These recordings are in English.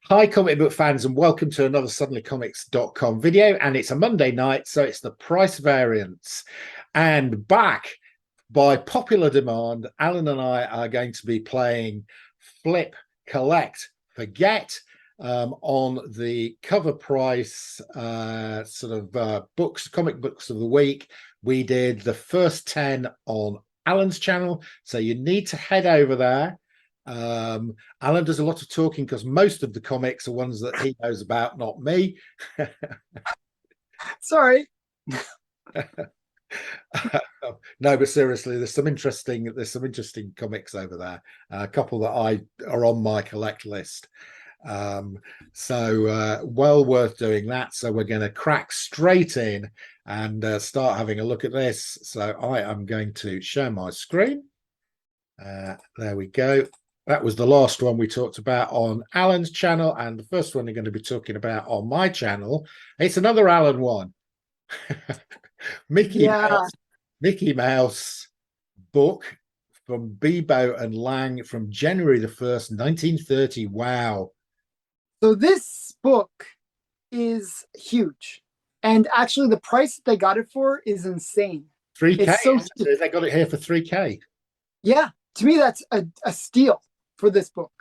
Hi, comic book fans, and welcome to another suddenlycomics.com video. And it's a Monday night, so it's the price variance. And back by popular demand, Alan and I are going to be playing Flip, Collect, Forget on the cover price books, comic books of the week. We did the first 10 on Alan's channel, so you need to head over there. Alan does a lot of talking because most of the comics are ones that he knows about, not me. Sorry. No, but seriously, there's some interesting comics over there. A couple that I are on my collect list. Well worth doing that. So we're going to crack straight in and start having a look at this. So I am going to share my screen. There we go. That was the last one we talked about on Alan's channel, and the first one we're going to be talking about on my channel. It's another Alan one. Mickey Mouse book from Bebo and Lang from January the 1st, 1930. Wow. So this book is huge. And actually the price that they got it for is insane. 3K. They got it here for 3K. Yeah. To me, that's a steal for this book.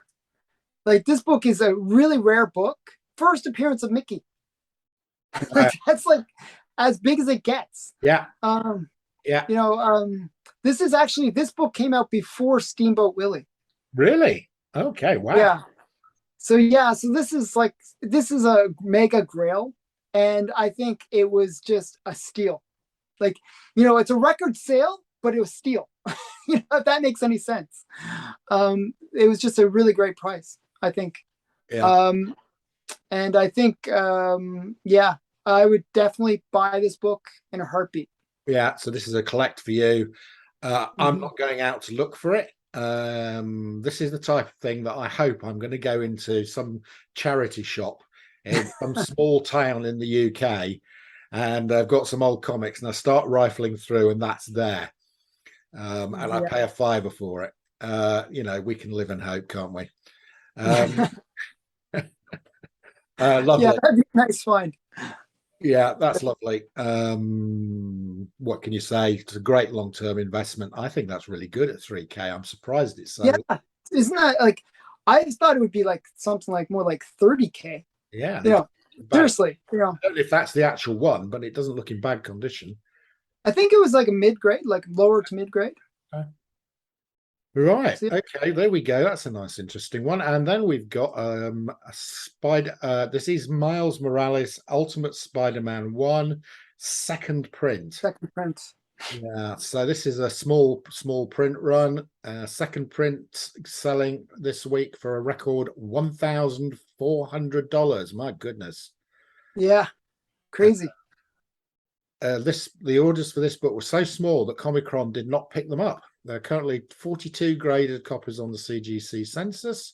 Like, this book is a really rare book. First appearance of Mickey. That's like as big as it gets. Yeah. This book came out before Steamboat Willie. Really? Okay. Wow. Yeah. So this is a mega grail, and I think it was just a steal. Like, it's a record sale, but it was steal. If that makes any sense. It was just a really great price, I think. Yeah. And I think, I would definitely buy this book in a heartbeat. Yeah. So this is a collect for you. I'm not going out to look for it. This is the type of thing that I hope I'm going to go into some charity shop in some small town in the UK, and I've got some old comics, and I start rifling through, and that's there. And I pay a $5 for it. We can live in hope, can't we? Lovely. Yeah, that'd be a nice find. Yeah, that's lovely. What can you say? It's a great long-term investment. I think that's really good at 3K. I'm surprised it's so. Yeah, isn't that like? I thought it would be like something like more like 30K. Yeah. Seriously. I don't know if that's the actual one, but it doesn't look in bad condition. I think it was like a mid-grade, like lower to mid-grade. Right. Okay, there we go. That's a nice, interesting one. And then we've got a spider. This is Miles Morales Ultimate Spider-Man 1 second print. Second print. Yeah. So this is a small print run. Second print selling this week for a record $1,400. My goodness. Yeah. Crazy. The orders for this book were so small that Comic-Con did not pick them up. There are currently 42 graded copies on the CGC census,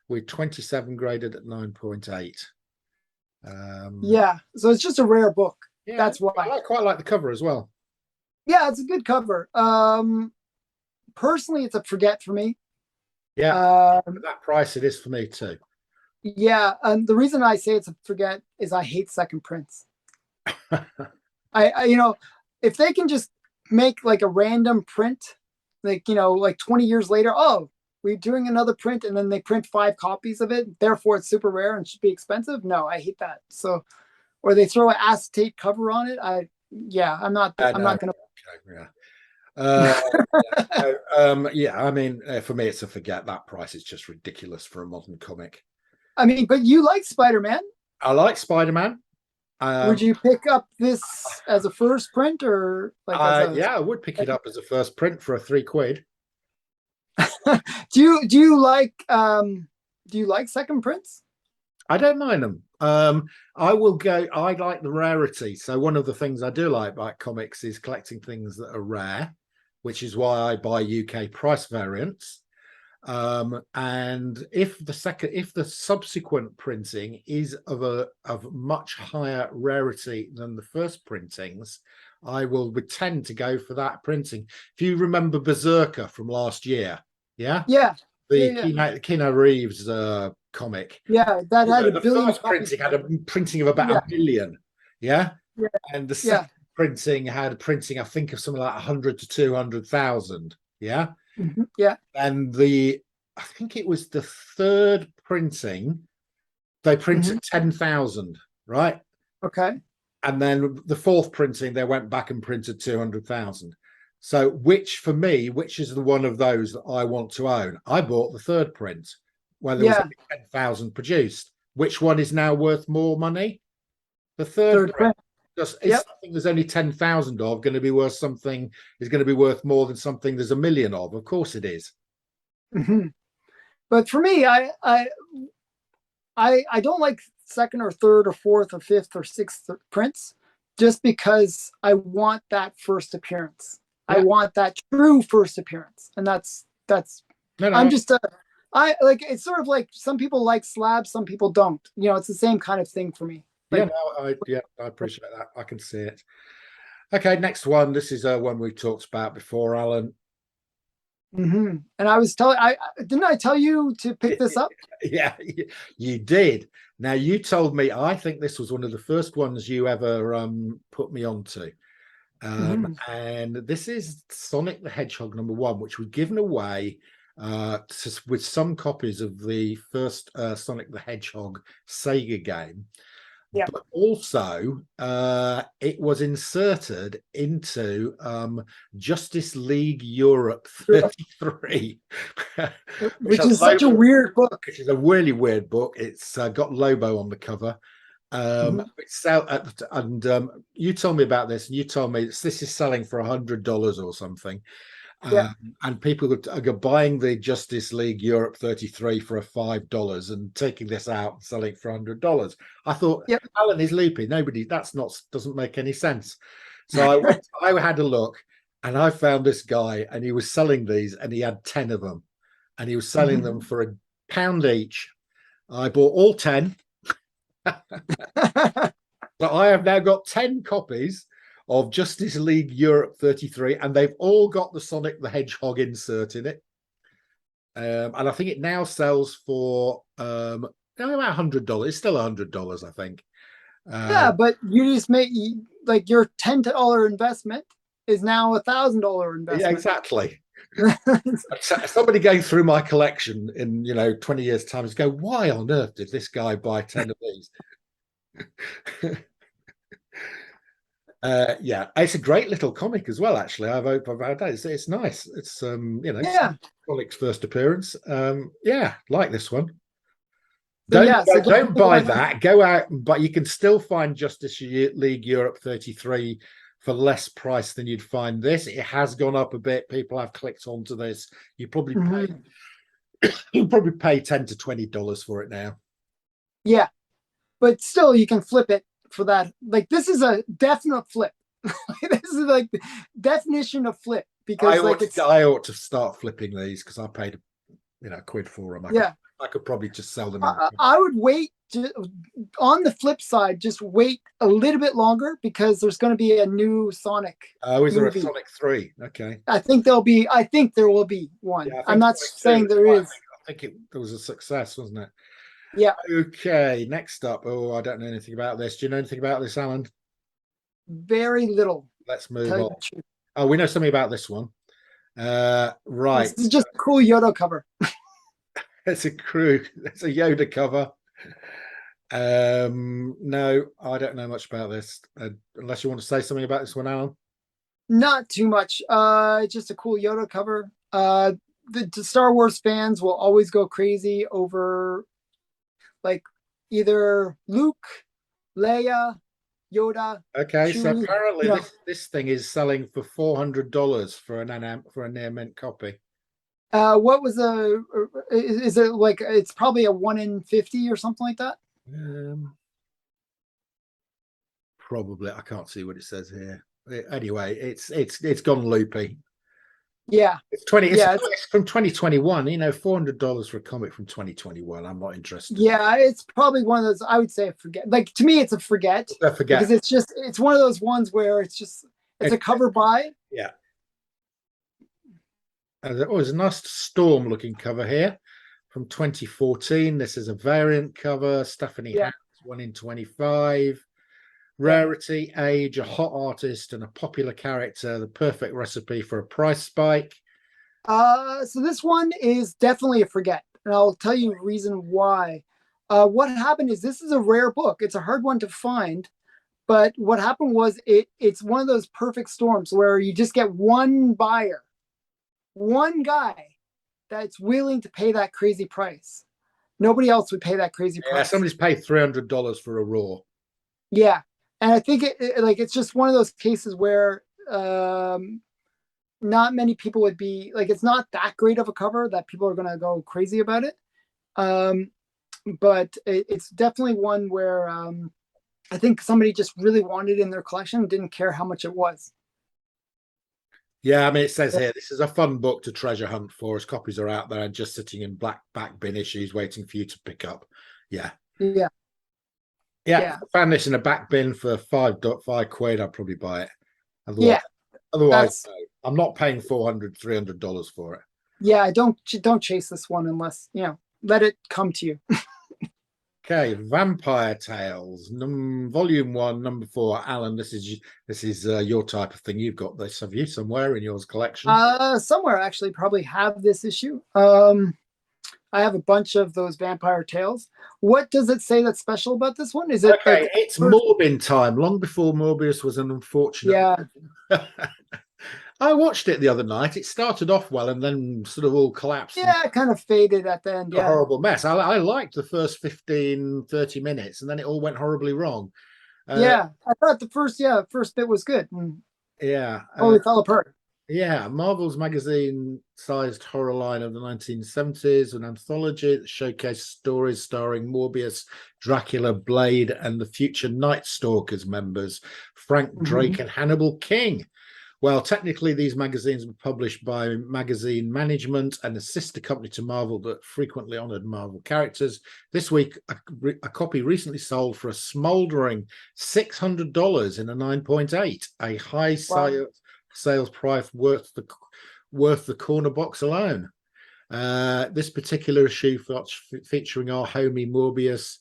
with 27 graded at 9.8. So it's just a rare book. Yeah, that's why I quite like the cover as well. Yeah, it's a good cover. Personally, it's a forget for me. Yeah, at that price, it is for me too. Yeah, and the reason I say it's a forget is I hate second prints. If they can just make like a random print, like 20 years later, we're doing another print, and then they print 5 copies of it, therefore it's super rare and should be expensive. No, I hate that. So, or they throw an acetate cover on it. I'm not gonna. I mean, for me, it's a forget. That price is just ridiculous for a modern comic. I mean, but you like Spider-Man. I like Spider-Man. Would you pick up this as a first print, or like? I would pick it up as a first print for a £3. Do you like second prints? I don't mind them. I like the rarity. So one of the things I do like about comics is collecting things that are rare, which is why I buy UK price variants. And if the subsequent printing is of much higher rarity than the first printings, I will tend to go for that printing. If you remember Berserker from last year, the Keanu Reeves comic. Yeah, that You had know, a the billion first copies. printing had a printing of about Yeah, 1 million, yeah, yeah, and the yeah. second printing had a printing, I think, of something like 100 to 200,000, yeah, Yeah. and I think it was the third printing they printed 10,000, right? Okay. And then the fourth printing, they went back and printed 200,000. So, for me, which is the one of those that I want to own? I bought the third print when there was Yeah. only 10,000 produced. Which one is now worth more money? The third Third print. print. Just is Yep. something there's only 10,000 of going to be worth something, is going to be worth more than something there's 1 million of? Of course it is. But for me, I don't like second or third or fourth or fifth or sixth prints, just because I want that first appearance. I Yeah. want that true first appearance, and that's No, I'm no. just a I like it's sort of like some people like slabs, some people don't. It's the same kind of thing for me. Yeah, Like, no, I appreciate that. I can see it. Okay, next one. This is one we've talked about before, Alan. and I was telling I didn't I tell you to pick this up? Yeah, you did. Now you told me, I think this was one of the first ones you ever put me onto. And this is Sonic the Hedgehog #1, which was given away with some copies of the first Sonic the Hedgehog Sega game. Yeah. But also it was inserted into Justice League Europe 33, Which is such a weird book. which is a really weird book. It's got Lobo on the cover. It's out and you told me about this, and you told me this is selling for $100 or something. Yeah. And people are buying the Justice League Europe 33 for $5 and taking this out and selling it for $100. I thought, Yep. Alan is loopy. Doesn't make any sense. So I had a look, and I found this guy, and he was selling these, and he had 10 of them, and he was selling them for £1 each. I bought all 10. So I have now got 10 copies of Justice League Europe 33, and they've all got the Sonic the Hedgehog insert in it. And I think it now sells for about $100. It's still $100, I think. Yeah, but you just make like your $10 investment is now $1,000 investment. Yeah, exactly. Somebody going through my collection in 20 years' time is go, why on earth did this guy buy 10 of these? Yeah, it's a great little comic as well. Actually, I've had it. It's nice. It's Yeah. Sonic's first appearance. Yeah, like this one. So Don't buy that. Go out, but you can still find Justice League Europe 33 for less price than you'd find this. It has gone up a bit. People have clicked onto this. You probably pay $10 to $20 for it now. Yeah, but still, you can flip it for that. Like, this is a definite flip. This is like the definition of flip, because I ought to start flipping these, because I paid a quid for them. I could probably just sell them. I would wait on the flip side, just wait a little bit longer, because there's going to be a new Sonic. Is there a Sonic 3? Okay. I think there will be one. Yeah, I'm not saying there is. I think there was a success, wasn't it? Yeah. Okay, next up. Oh, I don't know anything about this. Do you know anything about this, Alan? Very little. Let's move on. Oh, we know something about this one. Right. This is just a cool Yoda cover. It's a Yoda cover. No, I don't know much about this. Unless you want to say something about this one, Alan. Not too much. Just a cool Yoda cover. The Star Wars fans will always go crazy over like either Luke, Leia, Yoda. Okay, Chewie. so apparently this thing is selling for $400 for a near mint copy. What was is it like, it's probably a 1 in 50 or something like that? Probably. I can't see what it says here. Anyway, it's gone loopy. Yeah, it's from 2021. $400 for a comic from 2021. I'm not interested. Yeah, it's probably one of those, I would say, a forget. Like, to me, it's a forget. Because it's one of those ones where it's a cover buy. Yeah. There's a nice storm looking cover here. from 2014. This is a variant cover. Stephanie Yeah. House, 1 in 25. Rarity, age, a hot artist, and a popular character. The perfect recipe for a price spike. So this one is definitely a forget, and I'll tell you the reason why. What happened is this is a rare book. It's a hard one to find, but what happened was it's one of those perfect storms where you just get one buyer, one guy that's willing to pay that crazy price. Nobody else would pay that crazy price. Yeah, somebody's paid $300 for a raw. Yeah, and I think it's just one of those cases where not many people would be like, it's not that great of a cover that people are going to go crazy about it. But it's definitely one where I think somebody just really wanted it in their collection, didn't care how much it was. Yeah, I mean, it says here, this is a fun book to treasure hunt for, as copies are out there and just sitting in black back bin issues waiting for you to pick up. Yeah. Yeah. Yeah. If I found this in a back bin for £5, I'd probably buy it. Otherwise, no, I'm not paying $300 for it. Yeah, don't chase this one unless, let it come to you. Okay, Vampire Tales, Volume 1, Number 4. Alan, this is your type of thing. You've got this, have you, somewhere in yours collection? Somewhere I actually probably have this issue. I have a bunch of those Vampire Tales. What does it say that's special about this one? Is it okay? It's Morbin time, long before Morbius was an unfortunate. Yeah. I watched it the other night. It started off well and then sort of all collapsed. Yeah, it kind of faded at the end. A horrible mess. I liked the first 15, 30 minutes, and then it all went horribly wrong. Yeah, I thought the first bit was good. Yeah. It fell apart. Yeah, Marvel's magazine-sized horror line of the 1970s, an anthology that showcased stories starring Morbius, Dracula, Blade, and the future Night Stalkers members, Frank Drake and Hannibal King. Well, technically, these magazines were published by Magazine Management and a sister company to Marvel that frequently honored Marvel characters. This week, a copy recently sold for a smoldering $600 in a 9.8, a high sales price worth the corner box alone. This particular issue featuring our homie Morbius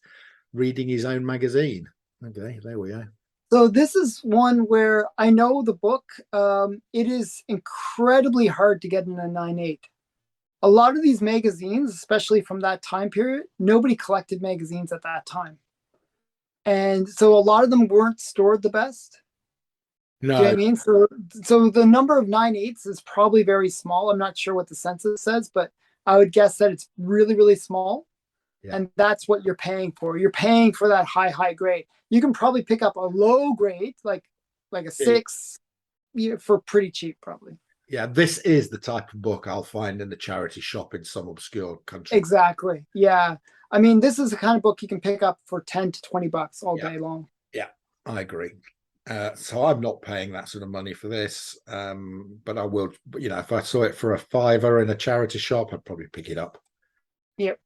reading his own magazine. Okay, there we are. So this is one where I know the book, it is incredibly hard to get in a 9.8. A lot of these magazines, especially from that time period, nobody collected magazines at that time. And so a lot of them weren't stored the best. No. Do you know what I mean? So the number of 9.8s is probably very small. I'm not sure what the census says, but I would guess that it's really, really small. Yeah. And that's what you're paying for. You're paying for that high grade. You can probably pick up a low grade, like a 6, for pretty cheap, probably. Yeah, this is the type of book I'll find in the charity shop in some obscure country. Exactly. Yeah. I mean, this is the kind of book you can pick up for $10 to $20 all day long. Yeah, I agree. So I'm not paying that sort of money for this, but I will. If I saw it for a $5 in a charity shop, I'd probably pick it up. Yep.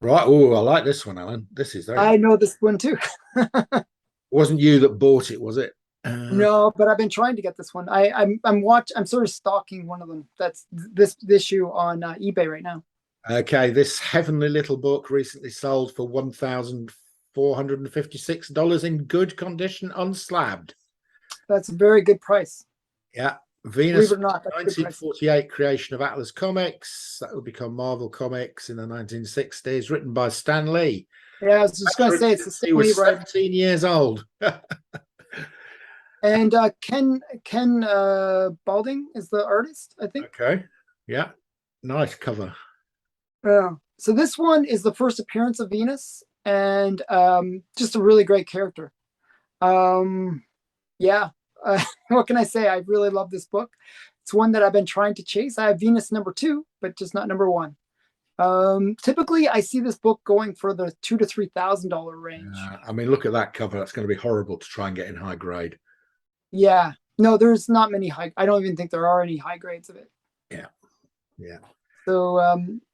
Right. Oh, I like this one, Alan. This is. I know this one too. Wasn't you that bought it, was it? No, but I've been trying to get this one. I'm sort of stalking one of them. That's this issue on eBay right now. Okay, this heavenly little book recently sold for $1,456 in good condition, unslabbed. That's a very good price. Yeah. Venus, 1948 creation of Atlas Comics. That would become Marvel Comics in the 1960s, written by Stan Lee. Yeah, I was just going to say it's the Stan Lee. He was 17 years old. And Ken Balding is the artist, I think. Okay. Yeah. Nice cover. Yeah. So this one is the first appearance of Venus, and just a really great character. Yeah. What can I say? I really love this book. It's one that I've been trying to chase. I have Venus number 2, but just not number 1. Typically, I see this book going for the $2,000 to $3,000 range. I mean, look at that cover. That's going to be horrible to try and get in high grade. Yeah. No, there's not many high. I don't even think there are any high grades of it. Yeah. Yeah. So,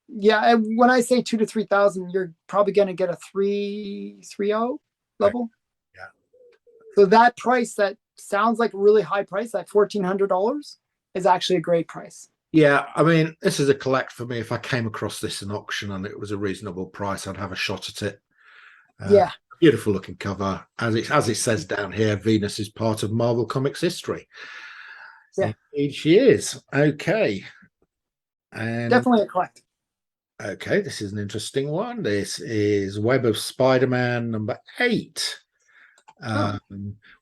yeah, when I say 2,000 to 3,000, you're probably going to get a 3.30 level. Yeah. So that price that sounds like a really high price, that $1,400, is actually a great price. Yeah, I mean, this is a collect for me. If I came across this in auction and it was a reasonable price, I'd have a shot at it. Uh, Yeah, Beautiful looking cover. As it says down here, Venus is part of Marvel Comics history. yeah, Indeed, she is. Okay. And definitely a collect. okay, this is an interesting one. This is Web of Spider-Man number 8. Oh,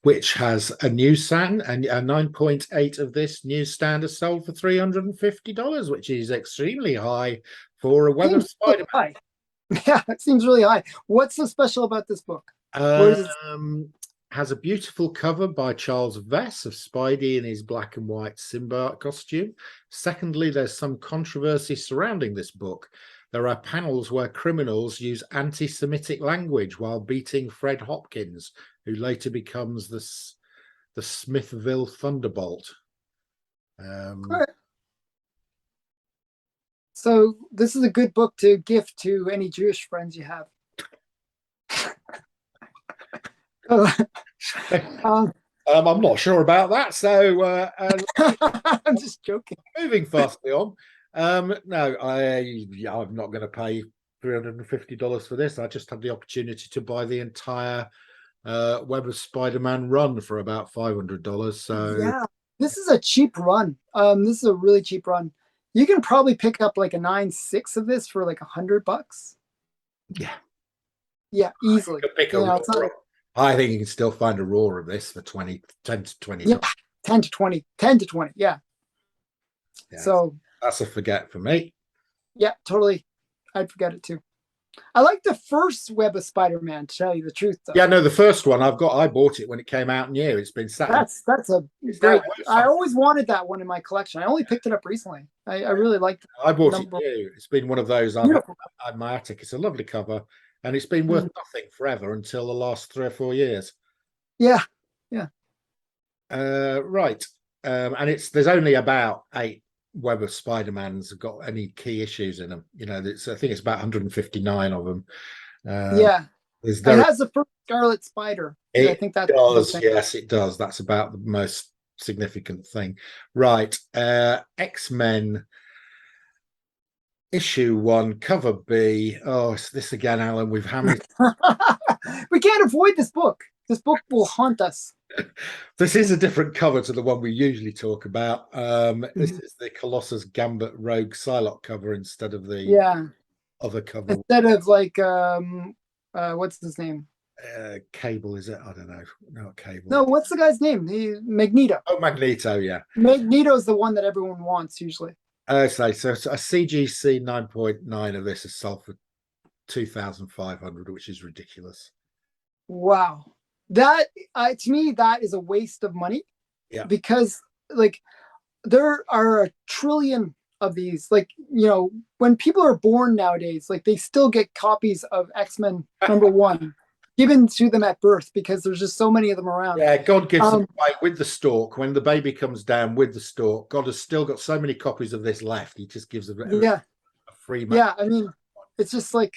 Which has a newsstand, and a 9.8 of this newsstand is sold for $350, which is extremely high for a Web of seems really Spider-Man. high. Yeah, it seems really high. What's so special about this book? Where is it? Has a beautiful cover by Charles Vess of Spidey in his black and white symbiote costume. Secondly, there's some controversy surrounding this book. There are panels where criminals use anti-Semitic language while beating Fred Hopkins, who later becomes the Smithville Thunderbolt. All right. So this is a good book to gift to any Jewish friends you have. um, I'm not sure about that. So I'm just joking. moving fastly on. No, I'm not going to pay $350 for this. I just had the opportunity to buy the entire Web of Spider-Man run for about $500. So Yeah, this is a cheap run. This is a really cheap run. You can probably pick up like a 9.6 of this for like $100. yeah, Yeah, easily. pick a You know, it's not raw. I think you can still find a raw of this for 10 to 20. yeah, 10 to 20, 10 to 20. Yeah. Yeah, So that's a forget for me. yeah, totally. I'd forget it too. I like the first Web of Spider-Man, to tell you the truth, though. Yeah, no, the first one I bought it when it came out new. It's been sat. That's a It's now great. worth I something. always wanted that one in my collection. I only picked it up recently. I really liked I bought it number. new. It's been one of those I've had Beautiful. in my attic. It's a lovely cover, and it's been worth nothing forever until the last 3 or 4 years. Yeah, yeah. Right, and there's only about 8 Web of Spider-Mans have got any key issues in them. You know, I think it's about 159 of them. Yeah. There's It very has the first Scarlet Spider. I It think that's the big does, thing. yes, it does. That's about the most significant thing. Right. X-Men issue 1, cover B. Oh, it's this again, Alan. We've hammered. We can't avoid this book. This book will haunt us. This is a different cover to the one we usually talk about. This Mhm. is the Colossus Gambit Rogue Psylocke cover instead of the Yeah. other cover. Instead of like what's his name? Cable, is it? I don't know. Not Cable. No, what's the guy's name? Magneto. Oh, Magneto, yeah. Magneto's the one that everyone wants usually. So a CGC 9.9 of this is sold for 2,500, which is ridiculous. Wow. That to me, that is a waste of money. Yeah. Because like there are a trillion of these. Like, you know, when people are born nowadays, like they still get copies of X-Men #1 given to them at birth because there's just so many of them around. Yeah, God gives them away with the stalk. When the baby comes down with the stalk, God has still got so many copies of this left. He just gives them a free. Yeah, I mean, it's just like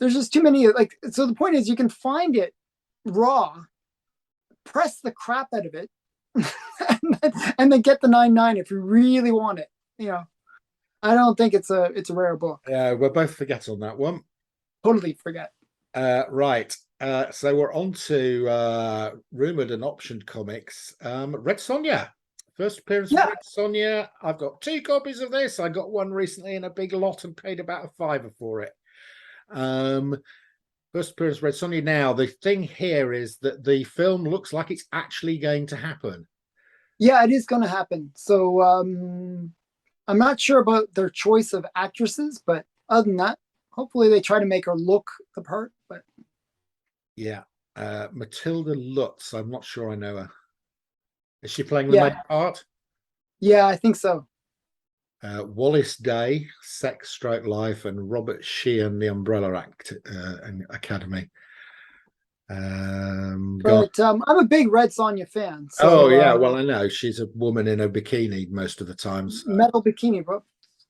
there's just too many. Like, so the point is, you can find it raw, press the crap out of it, and then get the 9.9 if you really want it. You know, I don't think it's a rare book. Yeah, we'll both forget on that one. Totally forget. Right. So we're on to rumored and optioned comics. Red Sonja. First appearance of Red Sonja. I've got 2 copies of this. I got one recently in a big lot and paid about a $5 for it. First appearance of Red Sonja. Now, the thing here is that the film looks like it's actually going to happen. Yeah, it is going to happen. So I'm not sure about their choice of actresses, but other than that, hopefully they try to make her look the part. But yeah, Matilda Lutz. I'm not sure I know her. Is she playing the main part? Yeah, I think so. Wallace Day, Sex Stroke Life, and Robert Sheehan, The Umbrella Academy. But I'm a big Red Sonja fan. So, yeah, well, I know she's a woman in a bikini most of the times. So. Metal bikini, bro.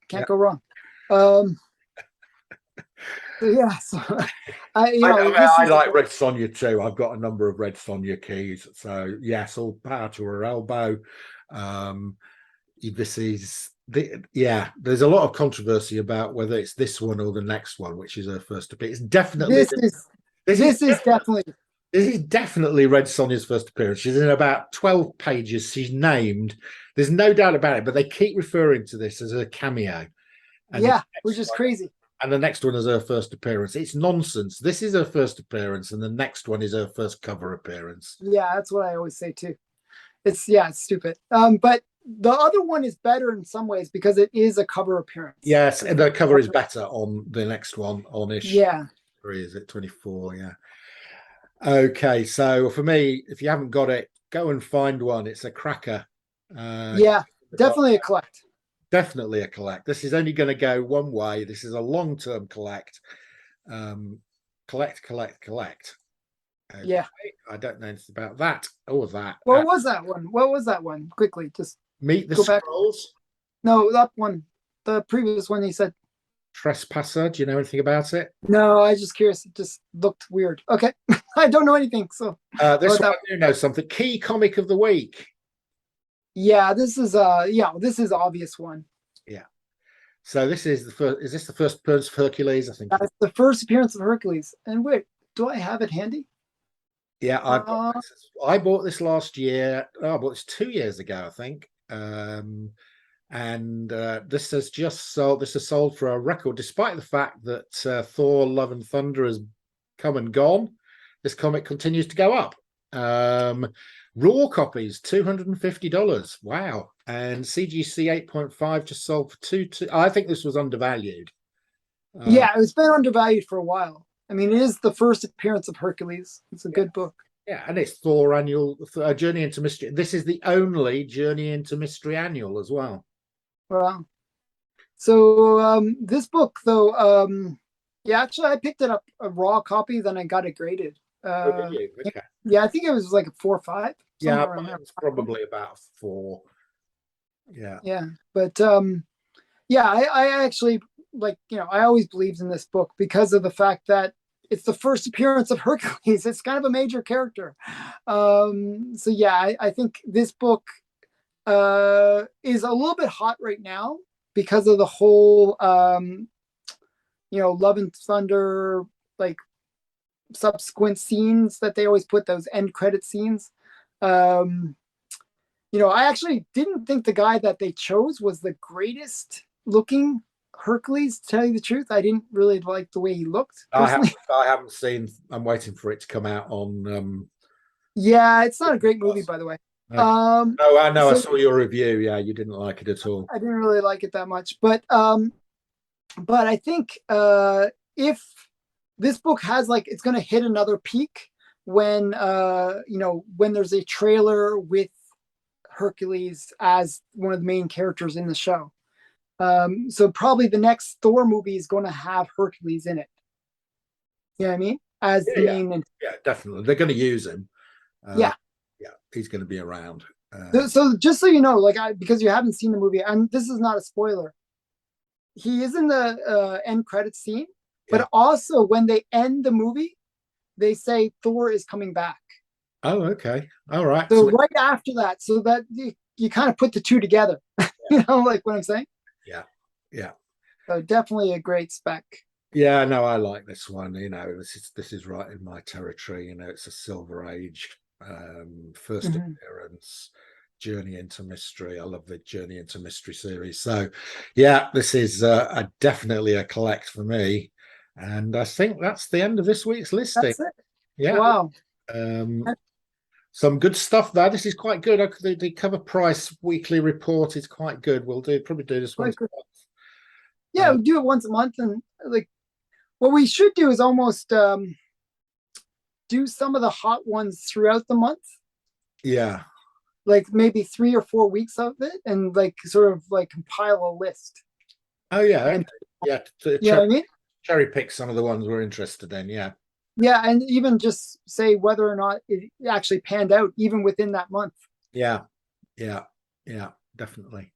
Can't go wrong. Yeah, so I like Red Sonja too. I've got a number of Red Sonja keys. So yes, all power to her elbow. This is there's a lot of controversy about whether it's this one or the next one, which is her first appearance. It's definitely This is definitely this is definitely Red Sonja's first appearance. She's in about 12 pages. She's named. There's no doubt about it, but they keep referring to this as a cameo. And which is crazy. And the next one is her first appearance. It's nonsense. This is her first appearance, and the next one is her first cover appearance. Yeah, that's what I always say too. It's stupid. But the other one is better in some ways because it is a cover appearance. Yes, and the cover is better on the next one on issue. Yeah. 3, is it 24? Yeah. Okay, so for me, if you haven't got it, go and find one. It's a cracker. Definitely a collect. Definitely a collect. This is only going to go one way. This is a long-term collect. Collect. Okay. Yeah. I don't know anything about that or that. What was that one? Quickly, just Meet the go back. Scrolls. No, that one. The previous one you said. Trespasser. Do you know anything about it? No, I was just curious. It just looked weird. Okay. I don't know anything. So this one I do know something. Key comic of the week. Yeah, this is obvious one. Yeah. So this is the first. Is this the first appearance of Hercules? I think that's the first appearance of Hercules. And wait, do I have it handy? Yeah, I bought this last year. I bought this 2 years ago, I think. This has just sold. This has sold for a record, despite the fact that Thor: Love and Thunder has come and gone. This comic continues to go up. Raw copies, $250. Wow. And CGC 8.5 just sold for two. I think this was undervalued. It's been undervalued for a while. I mean, it is the first appearance of Hercules. It's a good book. Yeah, and it's Thor annual, Journey into Mystery. This is the only Journey into Mystery annual as well. Wow. So this book, though, actually, I picked it up a raw copy, then I got it graded. Okay. Yeah, I think it was like a 4 or 5. Yeah, it's probably about 4. Yeah. Yeah, but I actually I always believed in this book because of the fact that it's the first appearance of Hercules. It's kind of a major character. I think this book is a little bit hot right now because of the whole Love and Thunder subsequent scenes that they always put, those end credit scenes. I actually didn't think the guy that they chose was the greatest looking Hercules, to tell you the truth. I didn't really like the way he looked. I haven't seen. I'm waiting for it to come out on. It's not a great movie, by the way. No, I know. I saw your review. Yeah, you didn't like it at all. I didn't really like it that much, but I think if this book has it's going to hit another peak when when there's a trailer with Hercules as one of the main characters in the show. So probably the next Thor movie is going to have Hercules in it. You know what I mean? As the main. Yeah, definitely. They're going to use him. Yeah, he's going to be around. So just so you know, because you haven't seen the movie, and this is not a spoiler, he is in the end credit scene, but also when they end the movie, they say Thor is coming back. Oh, okay. All right. So right after that, so that you kind of put the two together. You know, like what I'm saying? Yeah. So definitely a great spec. Yeah, no, I like this one. This is right in my territory. It's a Silver Age first appearance, Journey into Mystery. I love the Journey into Mystery series. So, this is definitely a collect for me. And I think that's the end of this week's listing. That's it. Yeah. Wow. Some good stuff there. This is quite good. The cover price weekly report is quite good. We'll probably do this once a month. Yeah, we do it once a month, and what we should do is almost do some of the hot ones throughout the month. Yeah. Maybe 3 or 4 weeks of it, and sort of compile a list. Oh yeah, and, yeah. You know what I mean? Cherry pick some of the ones we're interested in. Yeah. Yeah, and even just say whether or not it actually panned out, even within that month. Yeah, definitely.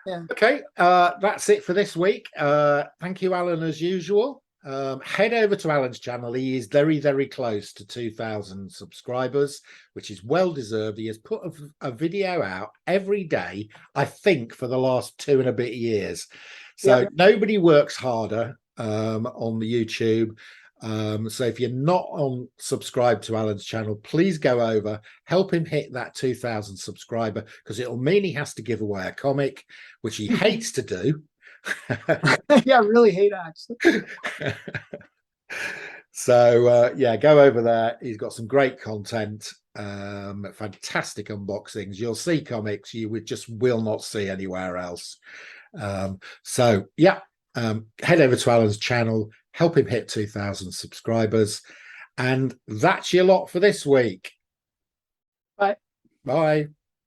Yeah. Okay, that's it for this week. Thank you, Alan, as usual. Head over to Alan's channel. He is very, very close to 2,000 subscribers, which is well deserved. He has put a video out every day, I think, for the last 2 and a bit years. So nobody works harder on the YouTube. So if you're not subscribed to Alan's channel, please go over, help him hit that 2,000 subscriber, because it'll mean he has to give away a comic, which he hates to do. Yeah, I really hate actually. So yeah, go over there. He's got some great content, fantastic unboxings. You'll see comics you just will not see anywhere else. So yeah, head over to Alan's channel, help him hit 2,000 subscribers, and that's your lot for this week. Bye. Bye.